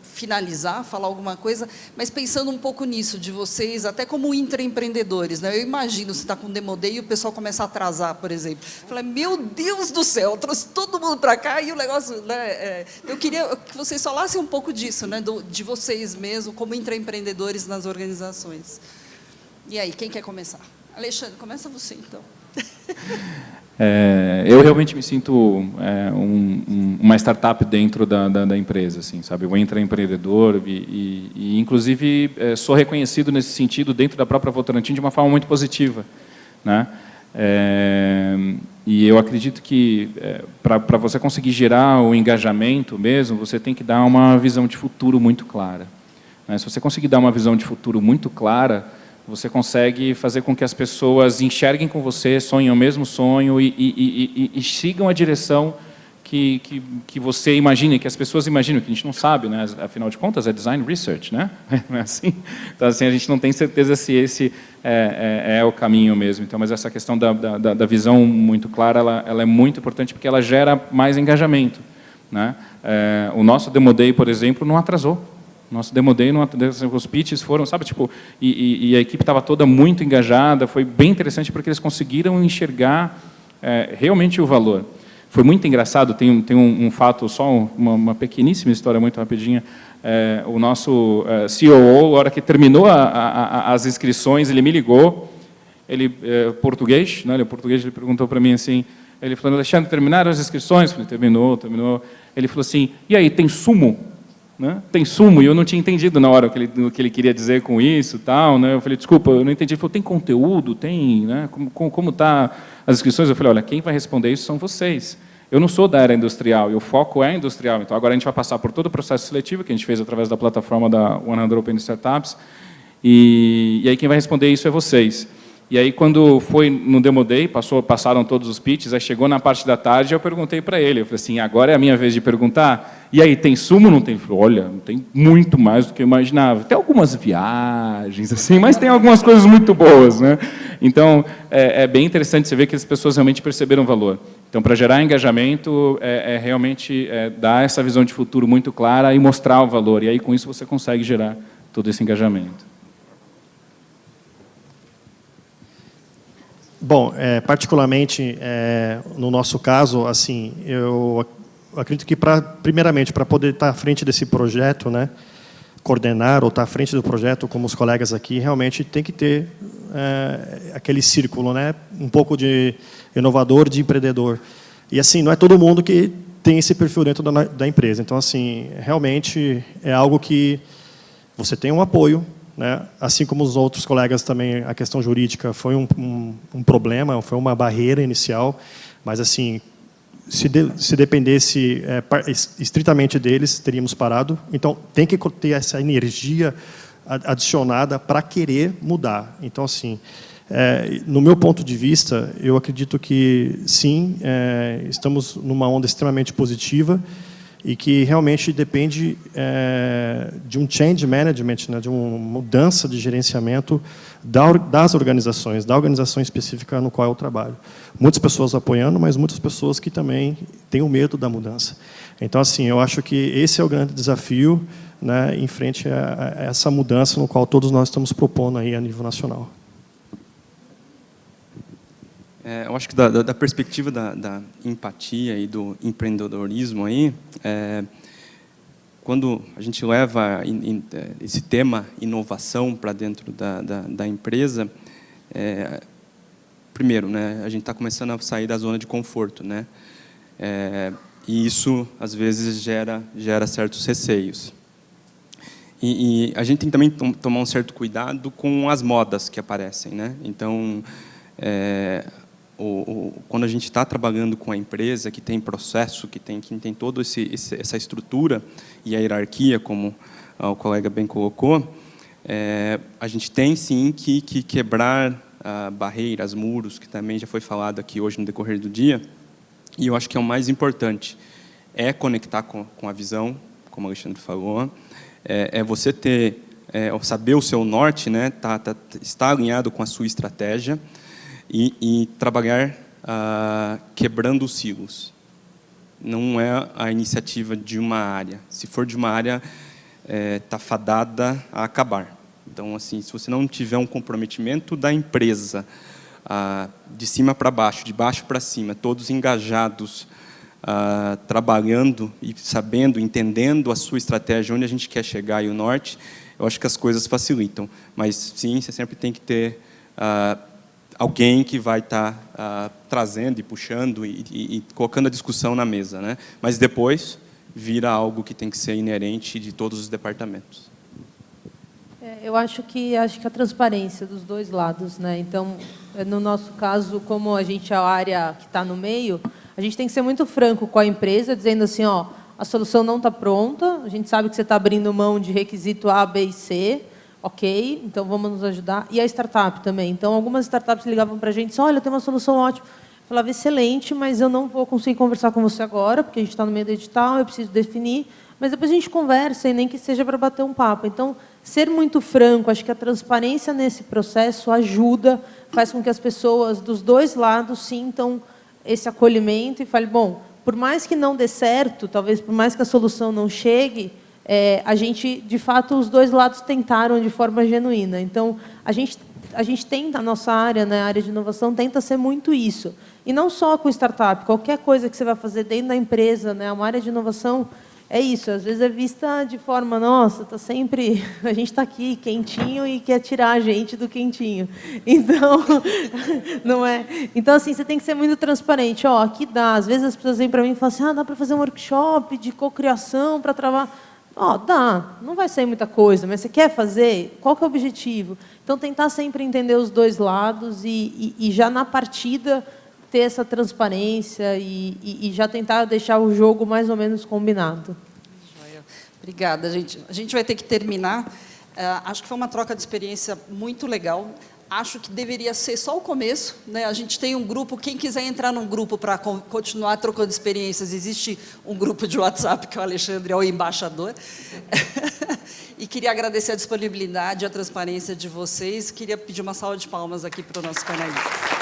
finalizar, falar alguma coisa, mas pensando um pouco nisso, de vocês, até como intraempreendedores. Né? Eu imagino, você está com um Demo Day e o pessoal começa a atrasar, por exemplo. Falei, meu Deus do céu, eu trouxe todo mundo para cá e o negócio... Né, eu queria que vocês falassem um pouco disso, né, de vocês mesmo, como intraempreendedores nas organizações. E aí, quem quer começar? Alexandre, começa você, então. Eu realmente me sinto uma startup dentro da empresa, assim, sabe? Eu intraempreendedor e inclusive, sou reconhecido nesse sentido dentro da própria Votorantim de uma forma muito positiva. Né? E eu acredito que, para você conseguir gerar o engajamento mesmo, você tem que dar uma visão de futuro muito clara. Né? Se você conseguir dar uma visão de futuro muito clara, você consegue fazer com que as pessoas enxerguem com você, sonhem o mesmo sonho e sigam a direção que você imagina, que as pessoas imaginam, que a gente não sabe, né? Afinal de contas, é design research, né? Não é assim? Então, assim, a gente não tem certeza se esse é o caminho mesmo. Então, mas essa questão da visão muito clara, ela é muito importante porque ela gera mais engajamento. Né? O nosso Demo Day, por exemplo, não atrasou. Nosso Demo Day, os pitches foram, sabe, tipo, e a equipe estava toda muito engajada, foi bem interessante porque eles conseguiram enxergar realmente o valor. Foi muito engraçado, tem um fato, só uma pequeníssima história muito rapidinha. O nosso COO, a hora que terminou as inscrições, ele me ligou, ele português, né, ele perguntou para mim assim, ele falou, Alexandre, terminaram as inscrições? Eu falei, terminou. Ele falou assim, e aí, tem sumo? Né? Tem sumo, e eu não tinha entendido na hora o que ele queria dizer com isso, tal, né? Eu falei, desculpa, eu não entendi. Ele falou, tem conteúdo, tem, né? Como tá as inscrições? Eu falei, olha, quem vai responder isso são vocês. Eu não sou da área industrial, e o foco é industrial. Então, agora a gente vai passar por todo o processo seletivo que a gente fez através da plataforma da 100 Open Startups, e aí quem vai responder isso é vocês. E aí, quando foi no Demo Day, passaram todos os pitches, aí chegou na parte da tarde, eu perguntei para ele, eu falei assim, agora é a minha vez de perguntar, e aí, tem sumo ou não tem? Ele falou, olha, tem muito mais do que eu imaginava. Tem algumas viagens, assim, mas tem algumas coisas muito boas, né? Então, é bem interessante você ver que as pessoas realmente perceberam o valor. Então, para gerar engajamento, realmente dar essa visão de futuro muito clara e mostrar o valor, e aí, com isso, você consegue gerar todo esse engajamento. Bom, particularmente no nosso caso, assim, eu acredito que primeiramente para poder estar à frente desse projeto, né, coordenar ou estar à frente do projeto, como os colegas aqui, realmente tem que ter aquele círculo, né, um pouco de inovador, de empreendedor. E assim, não é todo mundo que tem esse perfil dentro da empresa. Então, assim, realmente é algo que você tem um apoio, né? Assim como os outros colegas também, a questão jurídica foi um problema, foi uma barreira inicial, mas assim, se dependesse estritamente deles, teríamos parado. Então, tem que ter essa energia adicionada para querer mudar. Então, assim, no meu ponto de vista, eu acredito que, sim, estamos numa onda extremamente positiva, e que realmente depende de um change management, né, de uma mudança de gerenciamento das organizações, da organização específica no qual eu trabalho. Muitas pessoas apoiando, mas muitas pessoas que também têm o medo da mudança. Então, assim, eu acho que esse é o grande desafio, né, em frente a essa mudança no qual todos nós estamos propondo aí a nível nacional. Eu acho que da perspectiva da empatia e do empreendedorismo aí, quando a gente leva esse tema inovação para dentro da empresa, primeiro, né, a gente está começando a sair da zona de conforto, né, e isso às vezes gera certos receios. E a gente tem que também tomar um certo cuidado com as modas que aparecem, né. Então, quando a gente está trabalhando com a empresa que tem processo, que tem toda essa estrutura e a hierarquia, como o colega bem colocou, a gente tem sim que quebrar barreiras, muros, que também já foi falado aqui hoje no decorrer do dia, e eu acho que é o mais importante, conectar com a visão, como o Alexandre falou, você saber o seu norte, né, estar alinhado com a sua estratégia, e trabalhar quebrando os silos. Não é a iniciativa de uma área. Se for de uma área, está fadada a acabar. Então, assim, se você não tiver um comprometimento da empresa, de cima para baixo, de baixo para cima, todos engajados, trabalhando e sabendo, entendendo a sua estratégia, onde a gente quer chegar e o norte, eu acho que as coisas facilitam. Mas, sim, você sempre tem que ter alguém que vai estar trazendo e puxando e colocando a discussão na mesa, né? Mas depois vira algo que tem que ser inerente de todos os departamentos. Eu acho que a transparência dos dois lados, né? Então, no nosso caso, como a gente é a área que está no meio, a gente tem que ser muito franco com a empresa, dizendo assim, ó, a solução não está pronta, a gente sabe que você está abrindo mão de requisito A, B e C, ok, então vamos nos ajudar. E a startup também. Então, algumas startups ligavam para a gente e disseram, olha, eu tenho uma solução ótima. Eu falava, excelente, mas eu não vou conseguir conversar com você agora, porque a gente está no meio do edital, eu preciso definir, mas depois a gente conversa, e nem que seja para bater um papo. Então, ser muito franco, acho que a transparência nesse processo ajuda, faz com que as pessoas dos dois lados sintam esse acolhimento e falem, bom, por mais que não dê certo, talvez por mais que a solução não chegue, a gente, de fato, os dois lados tentaram de forma genuína. Então, a gente tenta, a nossa área, né, a área de inovação, tenta ser muito isso. E não só com startup, qualquer coisa que você vai fazer dentro da empresa, né, uma área de inovação, é isso. Às vezes é vista de forma, nossa, tá sempre, a gente está aqui quentinho e quer tirar a gente do quentinho. Então, não é. Então, assim, você tem que ser muito transparente. Ó, aqui dá. Às vezes as pessoas vêm para mim e falam assim, dá para fazer um workshop de cocriação para travar. Dá. Não vai sair muita coisa, mas você quer fazer? Qual que é o objetivo? Então, tentar sempre entender os dois lados e já na partida ter essa transparência e já tentar deixar o jogo mais ou menos combinado. Obrigada, gente. A gente vai ter que terminar. Acho que foi uma troca de experiência muito legal. Acho que deveria ser só o começo, né? A gente tem um grupo, quem quiser entrar num grupo para continuar trocando experiências, existe um grupo de WhatsApp que o Alexandre é o embaixador. E queria agradecer a disponibilidade e a transparência de vocês. Queria pedir uma salva de palmas aqui para o nosso painelista.